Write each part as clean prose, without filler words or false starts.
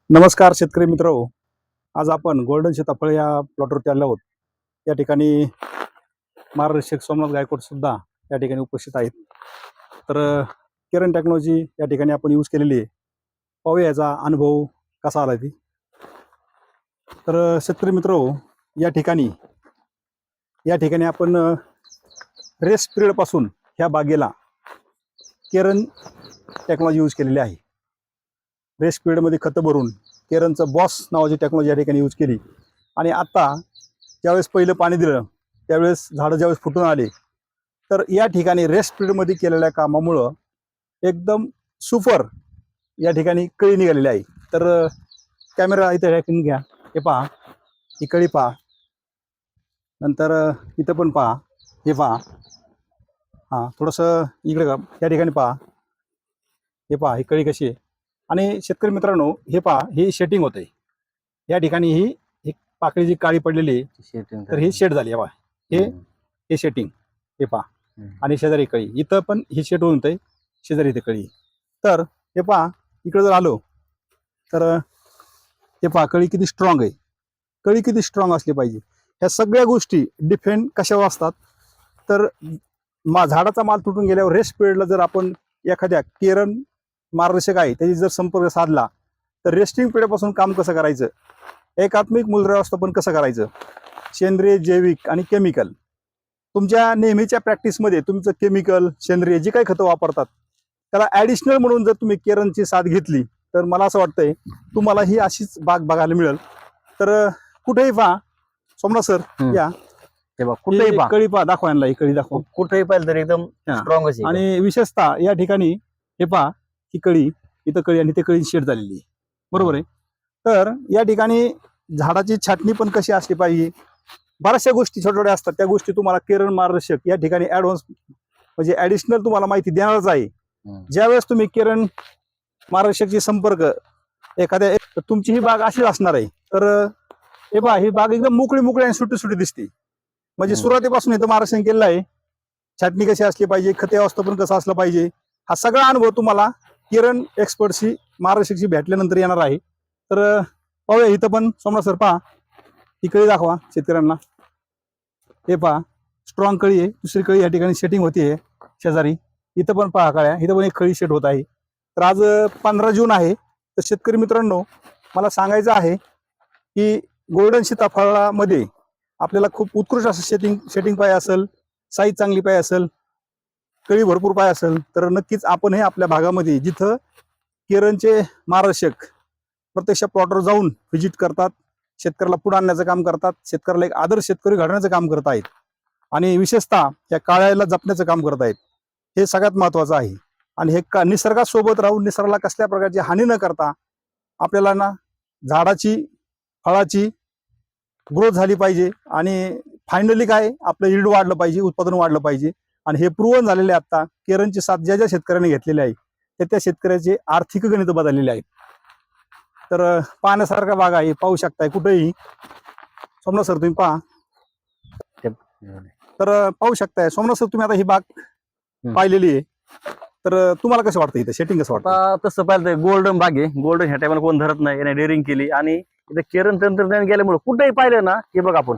नमस्कार शेतकरी मित्र. आज आपण गोल्डन सीताफळ या प्लॉटवरती आलो आहोत. या ठिकाणी मार्गदर्शक सोमनाथ गायकवाड सुद्धा या ठिकाणी उपस्थित आहेत. तर केरन टेक्नॉलॉजी या ठिकाणी आपण यूज केलेली आहे. पाहूया याचा अनुभव कसा आला ती. तर शेतकरी मित्र, या ठिकाणी आपण रेस्ट पिरियडपासून ह्या बागेला केरन टेक्नॉलॉजी यूज केलेली आहे. रेस्ट पिरियडमध्ये खतं भरून केरनचं बॉस नावाची टेक्नॉलॉजी या ठिकाणी यूज केली. आणि आता ज्यावेळेस पहिलं पाणी दिलं त्यावेळेस झाडं ज्यावेळेस फुटून आले, तर या ठिकाणी रेस्ट पिरियडमध्ये केलेल्या कामामुळं एकदम सुपर या ठिकाणी कळी निघालेली आहे. तर कॅमेरा इथे ह्याकडून घ्या, हे पहा, ही कळी पहा, नंतर इथं पण पहा, हे पहा, हां थोडंसं इकडे का या ठिकाणी पहा, हे पहा ही कळी कशी आहे. आणि शेतकरी मित्रांनो, हे पहा, ही शेटिंग होते या ठिकाणी. ही पाकळी जी काळी पडलेली आहे, तर ही शेड झाली आहे. हे शेटिंग, हे पहा. आणि शेजारी कळी, इथं पण ही शेट होऊन होते, शेजारी इथे कळी. तर हे पहा, इकडे जर आलो तर हे पहा, कळी किती स्ट्रॉंग आहे. कळी किती स्ट्रॉंग असली पाहिजे. ह्या सगळ्या गोष्टी डिपेंड कशावर असतात, तर झाडाचा माल तुटून गेल्यावर रेस्ट पिरियडला जर आपण एखाद्या केरन मार्गदर्शक आहे त्याची जर संपर्क साधला, तर रेस्टिंग पिरियडपासून काम कसं करायचं, एकात्मिक मूल्यव्यवस्थापन कसं करायचं, सेंद्रिय, जैविक आणि केमिकल, तुमच्या नेहमीच्या प्रॅक्टिसमध्ये तुमचं केमिकल, सेंद्रिय जे काही खतं वापरतात त्याला ॲडिशनल म्हणून जर तुम्ही केरनची साथ घेतली, तर मला असं वाटतंय तुम्हाला ही अशीच बाग बघायला मिळेल. तर कुठेही पहा, सोमनाथ सर या, कुठेही कळी पहा, दाखवा यांना, ही कळी दाखवा. कुठेही पाहिलं तर एकदम स्ट्रॉंग आहे. आणि विशेषतः या ठिकाणी हे पहा, ही कळी, इथं कळी आणि ते कळी शेड झालेली आहे, बरोबर आहे. तर या ठिकाणी झाडाची छाटणी पण कशी असली पाहिजे, बऱ्याचशा गोष्टी छोट्या छोट्या असतात. त्या गोष्टी तुम्हाला केरन मार्गदर्शक या ठिकाणी ॲडव्हान्स म्हणजे ॲडिशनल तुम्हाला माहिती देणारच आहे. ज्यावेळेस तुम्ही केरन मार्गदर्शकची संपर्क एखाद्या, तुमची ही बाग अशीच असणार आहे. तर हे पहा, ही बाग एकदम मोकळी आणि सुटी सुटी दिसते. म्हणजे सुरुवातीपासून इथं मार्गदर्शन केलेलं आहे. छाटणी कशी असली पाहिजे, खते व्यवस्थापन कसं असलं पाहिजे, हा सगळा अनुभव तुम्हाला केरन एक्सपर्टशी मार्गदर्शकशी भेटल्यानंतर येणार आहे. तर पाहूया, इथं पण सोमनाथ सर पहा, ही कळी दाखवा शेतकऱ्यांना. हे पहा, स्ट्रॉंग कळी आहे. दुसरी कळी या ठिकाणी सेटिंग होती शेजारी. इथं पण पहा कळ्या, इथं पण एक कळी सेट होत आहे. तर आज 15 जून आहे. तर शेतकरी मित्रांनो, मला सांगायचं आहे की गोल्डन सीताफळामध्ये आपल्याला खूप उत्कृष्ट असं सेटिंग पाहिजे असेल, साईज चांगली पाहिजे असेल, कळी भरपूर पाहिजे असेल, तर नक्कीच आपण हे आपल्या भागामध्ये जिथं केरनचे मार्गदर्शक प्रत्यक्ष प्लॉटवर जाऊन व्हिजिट करतात, शेतकऱ्याला पुढे आणण्याचं काम करतात, शेतकऱ्याला एक आदर्श शेतकरी घडवण्याचं काम करत आहेत, आणि विशेषतः या काळ्याला जपण्याचं काम करत आहेत. हे सगळ्यात महत्त्वाचं आहे. आणि हे निसर्गासोबत राहून निसर्गाला कसल्या प्रकारची हानी न करता आपल्याला ना झाडाची, फळाची ग्रोथ झाली पाहिजे. आणि फायनली काय, आपलं यील्ड वाढलं पाहिजे, उत्पादन वाढलं पाहिजे. आणि हे प्रूव्हन झालेले आता केरनची साथ ज्या शेतकऱ्यांनी घेतलेली आहे, त्या शेतकऱ्याचे आर्थिक गणित बदललेले आहेत. तर पाहण्यासारखा बाग आहे, पाहू शकताय कुठेही. सोमनाथ सर तुम्ही पहा, तर पाहू शकताय. सोमनाथ सर, तुम्ही आता ही बाग पाहिलेली आहे, तर तुम्हाला कसं वाटतं, इथं सेटिंग कसं वाटतं? तसं पाहिलं तर गोल्डन बाग आहे. गोल्डन ह्या टायमाला कोण धरत नाही, याने डेअरिंग केली. आणि इथं केरन तंत्रज्ञान गेल्यामुळे कुठेही पाहिलं ना, हे बघ आपण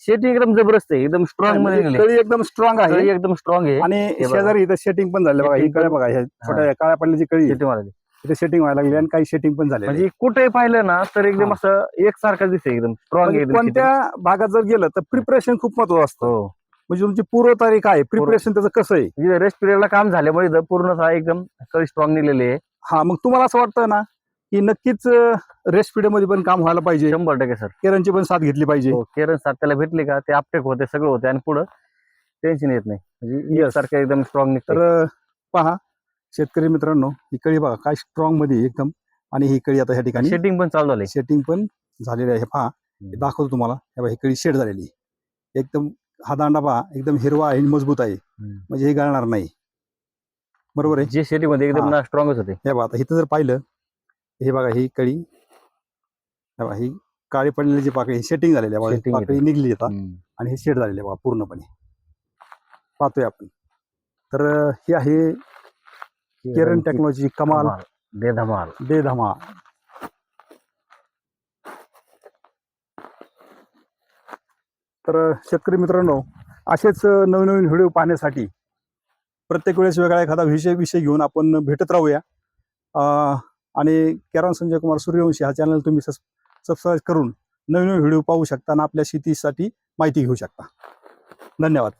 शेटिंग एकदम जबरदस्त आहे, एकदम स्ट्रॉंग मध्ये म्हणजे कळी एकदम स्ट्रॉंग आहे, एकदम स्ट्रॉंग आहे. आणि शेजारी इथं सेटिंग पण झालं बघा. ही कळ्या बघा, ह्या छोट्या काळ्या पडल्याची कळी इथे सेटिंग व्हायला लागली, आणि काही सेटिंग पण झाली. म्हणजे कुठेही पाहिलं ना तर एकदम असं एकसारखं दिसते, एकदम स्ट्रॉंग आहे. कोणत्या भागात जर गेलं तर प्रिपरेशन खूप महत्वाचं असतं. म्हणजे तुमची पूर्व तारीख आहे, प्रिपरेशन त्याचं कसं आहे. रेस्ट पिरियडला काम झाल्यामुळे पूर्ण एकदम कळी स्ट्रॉंग निघलेली आहे. हा, मग तुम्हाला असं वाटतं ना की नक्कीच रेस्ट पिरियड मध्ये पण काम व्हायला पाहिजे. 100% सर, केरनची पण साथ घेतली पाहिजे. केरन साथ त्याला भेटली का ते अपटेक होते, सगळं होते, आणि पुढं टेन्शन येत नाही. म्हणजे सारखं एकदम स्ट्रॉंग निघतं. तर पहा शेतकरी मित्रांनो, ही कळी बघा काय स्ट्रॉंग मध्ये एकदम. आणि ही कळी आता ह्या ठिकाणी सेटिंग पण चालू झाली, सेटिंग पण झालेली आहे. पहा, दाखवतो तुम्हाला. ही कळी शेड झालेली एकदम. हा दांडा पहा, एकदम हिरवा आहे, मजबूत आहे, म्हणजे हे गळणार नाही, बरोबर आहे. जे शेटिंग मध्ये एकदम स्ट्रॉंगच होते. हे बघा, आता इथं जर पाहिलं, हे बघा, ही कळी, ही काळी पडलेली जी पाकळी सेटिंग झालेली आहे, पाकळी निघली आता, आणि हे शेड झालेले बघा पूर्णपणे. पाहतोय आपण. तर ही आहे केरन टेक्नॉलॉजी, कमाल, बेधमाल. बेधमाल. तर शेतकरी मित्रांनो, असेच नवीन नवीन व्हिडिओ पाहण्यासाठी प्रत्येक वेळेस वेगळा एखादा विषय घेऊन आपण भेटत राहूया. आणि कॅरॉन संजय कुमार सूर्यवंशी हा चॅनल तुम्ही सबस्क्राईब करून नवीन नवीन व्हिडिओ पाहू शकता आणि आपल्या शेतीसाठी माहिती घेऊ शकता. धन्यवाद.